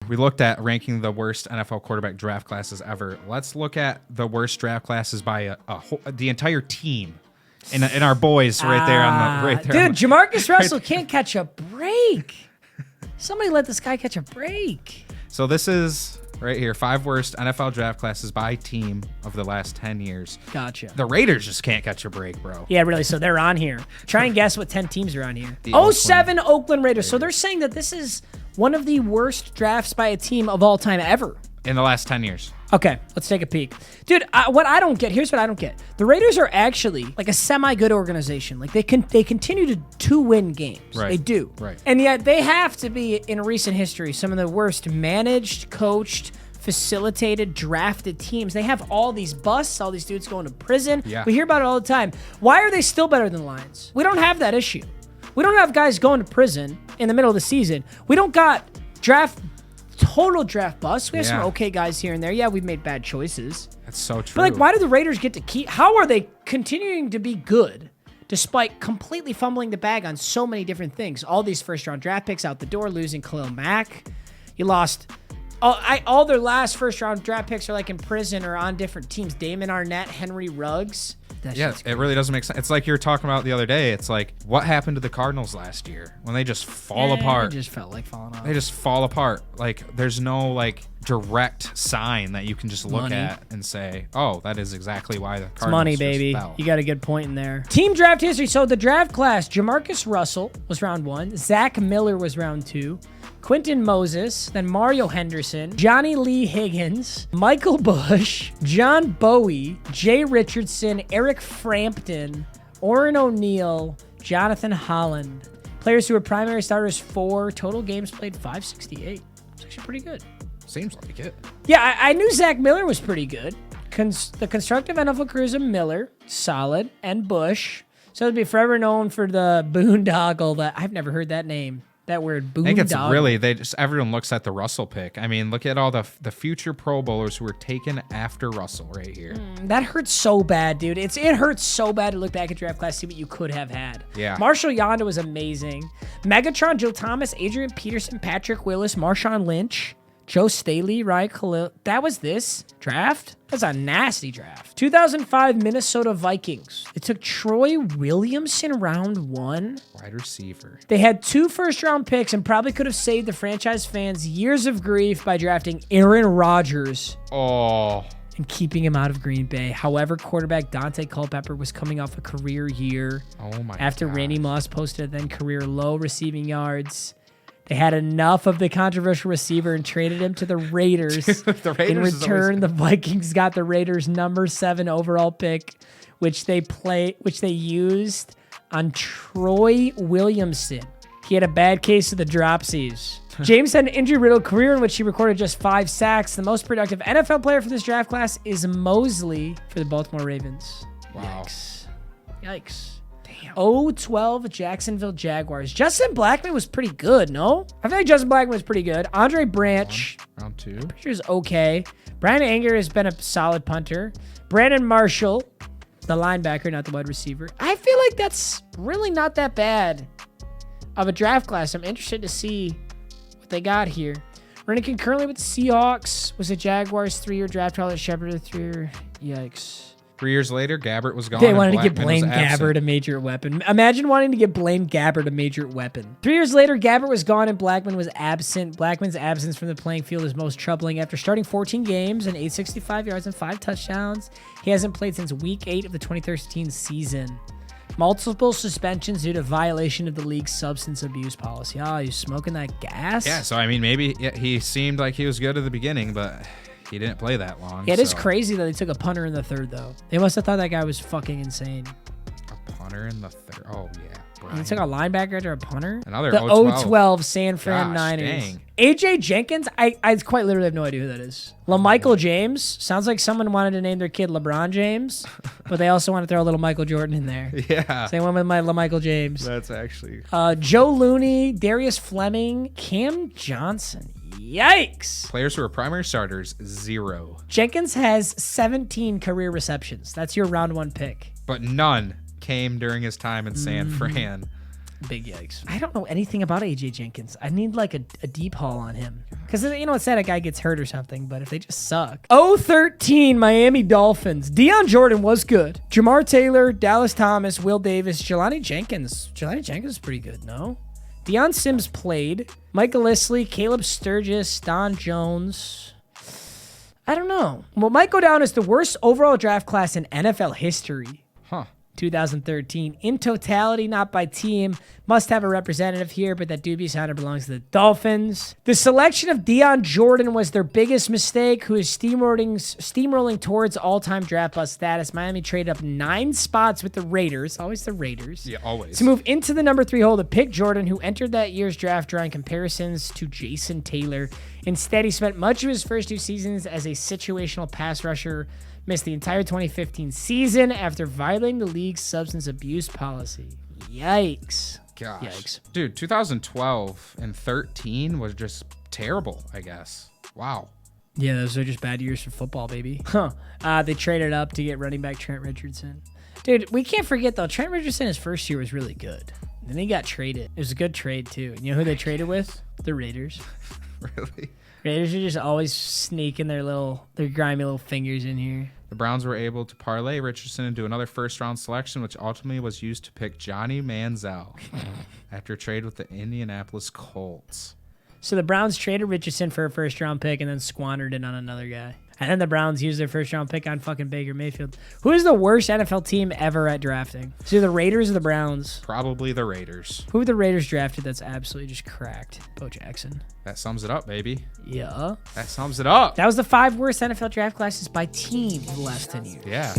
We looked at ranking the worst NFL quarterback draft classes ever. Let's look at the worst draft classes by the entire team. And our boys right there on the Dude, Jamarcus Russell can't catch a break. Somebody let this guy catch a break. So this is right here, 5 worst NFL draft classes by team of the last 10 years. Gotcha. The Raiders just can't catch a break, bro. Yeah, really. So they're on here. Try and guess what 10 teams are on here. The 07 Oakland Raiders. So they're saying that this is one of the worst drafts by a team of all time ever. In the last 10 years. Okay, let's take a peek. Dude, here's what I don't get. The Raiders are actually like a semi-good organization. Like they continue to win games. Right. They do. Right. And yet they have to be, in recent history, some of the worst managed, coached, facilitated, drafted teams. They have all these busts, all these dudes going to prison. Yeah. We hear about it all the time. Why are they still better than the Lions? We don't have that issue. We don't have guys going to prison in the middle of the season. We don't got total draft busts. We have some okay guys here and there. Yeah, we've made bad choices. That's so true. But like, why do the Raiders get to keep? How are they continuing to be good despite completely fumbling the bag on so many different things? All these first-round draft picks out the door, losing Khalil Mack. You lost all their last first-round draft picks are like in prison or on different teams. Damon Arnett, Henry Ruggs. Yeah, it really doesn't make sense. It's like you were talking about the other day. It's like, what happened to the Cardinals last year when they just fall apart? It just felt like falling off. They just fall apart. Like, there's no, like, direct sign that you can just look at and say, oh, that is exactly why the Cardinals it's money, baby. Just fell. You got a good point in there. Team draft history. So the draft class, Jamarcus Russell was round 1. Zach Miller was round 2. Quentin Moses, then Mario Henderson, Johnny Lee Higgins, Michael Bush, John Bowie, Jay Richardson, Eric Frampton, Orrin O'Neal, Jonathan Holland. Players who were primary starters 4, total games played 568. It's actually pretty good. Seems like it. Yeah, I knew Zach Miller was pretty good. The constructive NFL careers of Miller, solid, and Bush. So it'd be forever known for the boondoggle that I've never heard that name. That word, boondoggle. I think it's really, everyone looks at the Russell pick. I mean, look at all the future Pro Bowlers who were taken after Russell right here. That hurts so bad, dude. It hurts so bad to look back at draft class, see what you could have had. Yeah. Marshall Yonda was amazing. Megatron, Joe Thomas, Adrian Peterson, Patrick Willis, Marshawn Lynch, Joe Staley, Ryan Khalil. That was this draft? That's a nasty draft. 2005 Minnesota Vikings. It took Troy Williamson round 1. Wide receiver. They had 2 first-round picks and probably could have saved the franchise fans years of grief by drafting Aaron Rodgers. Oh. And keeping him out of Green Bay. However, quarterback Dante Culpepper was coming off a career year. Oh my After gosh. Randy Moss posted a then career low receiving yards. They had enough of the controversial receiver and traded him to the Raiders. The Raiders in return, the Vikings got the Raiders' number 7 overall pick, which they used on Troy Williamson. He had a bad case of the dropsies. James had an injury-riddled career in which he recorded just 5 sacks. The most productive NFL player for this draft class is Mosley for the Baltimore Ravens. Wow. Yikes. 0-12 Jacksonville Jaguars. Justin Blackmon was pretty good, no? I feel like Justin Blackmon was pretty good. Andre Branch. Round 2. Pretty sure is okay. Brian Anger has been a solid punter. Brandon Marshall, the linebacker, not the wide receiver. I feel like that's really not that bad of a draft class. I'm interested to see what they got here. Running concurrently with the Seahawks was the Jaguars 3-year draft trial at Shepard, 3-year. Yikes. 3 years later, Gabbert was gone. They wanted to give Blackmon Blaine was absent. Gabbert a major weapon. Imagine wanting to give Blaine Gabbert a major weapon. 3 years later, Gabbert was gone and Blackmon was absent. Blackmon's absence from the playing field is most troubling. After starting 14 games and 865 yards and 5 touchdowns, he hasn't played since week 8 of the 2013 season. Multiple suspensions due to violation of the league's substance abuse policy. Oh, you smoking that gas? Yeah, so I mean, maybe he seemed like he was good at the beginning, but he didn't play that long. Yeah, it is crazy that they took a punter in the 3rd, though. They must have thought that guy was fucking insane. A punter in the 3rd. Oh, yeah. They took a linebacker after a punter? Another the 0-12. 0-12 San Fran Gosh, Niners. dang. AJ Jenkins, I quite literally have no idea who that is. LaMichael James, sounds like someone wanted to name their kid LeBron James, but they also want to throw a little Michael Jordan in there. Yeah. Same one with my LaMichael James. That's actually... Joe Looney, Darius Fleming, Cam Johnson. Yikes. Players who are primary starters, 0. Jenkins has 17 career receptions. That's your round 1 pick. But none came during his time in San Fran. Big yikes. I don't know anything about AJ Jenkins. I need like a deep haul on him. Because, you know, it's sad a guy gets hurt or something, but if they just suck. 0-13 Miami Dolphins. Deion Jordan was good. Jamar Taylor, Dallas Thomas, Will Davis, Jelani Jenkins. Jelani Jenkins is pretty good, no? Deion Sims played. Michael Isley, Caleb Sturgis, Don Jones. I don't know. Well, might go down as the worst overall draft class in NFL history. 2013. In totality, not by team. Must have a representative here, but that dubious honor belongs to the Dolphins. The selection of Deion Jordan was their biggest mistake, who is steamrolling towards all-time draft bust status. Miami traded up 9 spots with the Raiders. Always the Raiders. Yeah, always. To move into the number 3 hole to pick Jordan, who entered that year's draft drawing comparisons to Jason Taylor. Instead, he spent much of his first 2 seasons as a situational pass rusher, missed the entire 2015 season after violating the league's substance abuse policy. Yikes. Gosh. Yikes. Dude, 2012 and 13 was just terrible, I guess. Wow. Yeah, those are just bad years for football, baby. They traded up to get running back Trent Richardson. Dude, we can't forget, though, Trent Richardson, his first year was really good. Then he got traded. It was a good trade, too. You know who they traded with? The Raiders. Really? Raiders are just always sneaking their grimy little fingers in here. The Browns were able to parlay Richardson into another first-round selection, which ultimately was used to pick Johnny Manziel after a trade with the Indianapolis Colts. So the Browns traded Richardson for a first-round pick and then squandered it on another guy. And then the Browns used their first-round pick on fucking Baker Mayfield. Who is the worst NFL team ever at drafting? It's either the Raiders or the Browns. Probably the Raiders. Who have the Raiders drafted that's absolutely just cracked? Bo Jackson. That sums it up, baby. Yeah. That sums it up. That was the 5 worst NFL draft classes by team for the last 10 years. Yeah.